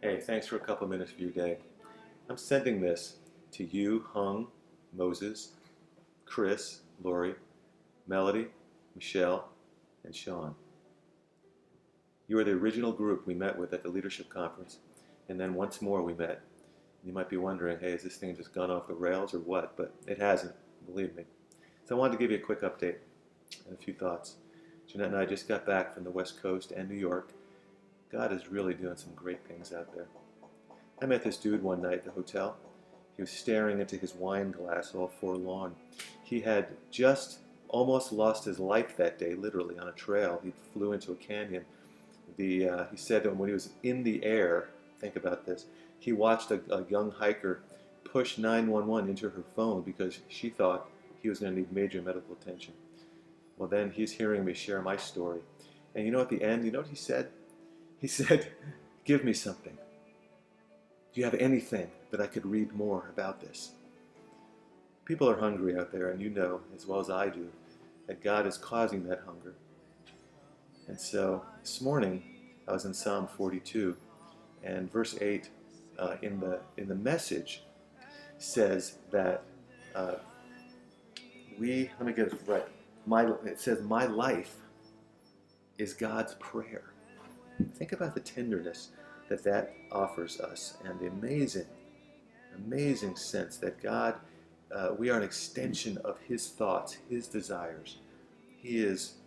Hey, thanks for a couple minutes of your day. I'm sending this to you, Hung, Moses, Chris, Lori, Melody, Michelle, and Sean. You are the original group we met with at the leadership conference, and then once more we met. You might be wondering, hey, has this thing just gone off the rails or what? But it hasn't, believe me. So I wanted to give you a quick update and a few thoughts. Jeanette and I just got back from the West Coast and New York. God is really doing some great things out there. I met this dude one night at the hotel. He was staring into his wine glass all forlorn. He had just almost lost his life that day, literally, on a trail. He flew into a canyon. He said that when he was in the air, think about this, he watched a young hiker push 911 into her phone because she thought he was going to need major medical attention. Well, then he's hearing me share my story. And you know, at the end, you know what he said? He said, give me something. Do you have anything that I could read more about this? People are hungry out there, and you know as well as I do that God is causing that hunger. And so this morning I was in Psalm 42, and verse 8 in the message says that let me get it right. It says, my life is God's prayer. Think about the tenderness that offers us, and the amazing sense that God, we are an extension of His thoughts, His desires. He is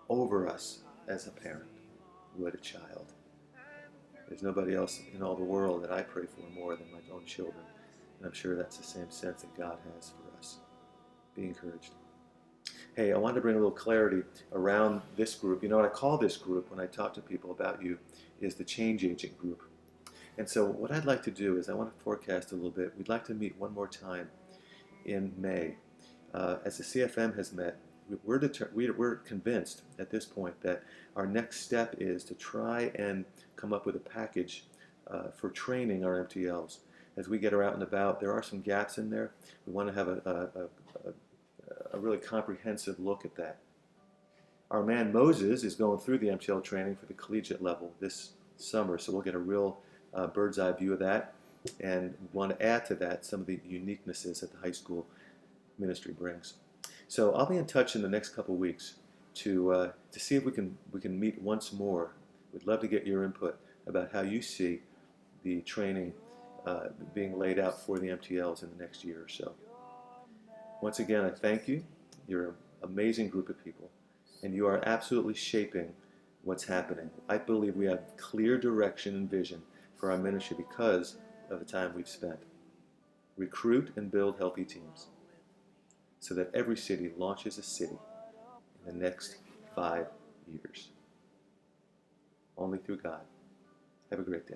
over us as a parent would a child. There's nobody else in all the world that I pray for more than my own children, and I'm sure that's the same sense that God has for us. Be encouraged. Hey, I wanted to bring a little clarity around this group. You know what I call this group when I talk to people about you is the change agent group. And so what I'd like to do is I want to forecast a little bit. We'd like to meet one more time in May. As the CFM has met, we're convinced at this point that our next step is to try and come up with a package for training our MTLs. As we get out and about, there are some gaps in there. We want to have a really comprehensive look at that. Our man Moses is going through the MTL training for the collegiate level this summer, so we'll get a real bird's eye view of that, and we want to add to that some of the uniquenesses that the high school ministry brings. So I'll be in touch in the next couple of weeks to see if we can meet once more. We'd love to get your input about how you see the training being laid out for the MTLs in the next year or so. Once again, I thank you. You're an amazing group of people, and you are absolutely shaping what's happening. I believe we have clear direction and vision for our ministry because of the time we've spent. Recruit and build healthy teams so that every city launches a city in the next 5 years. Only through God. Have a great day.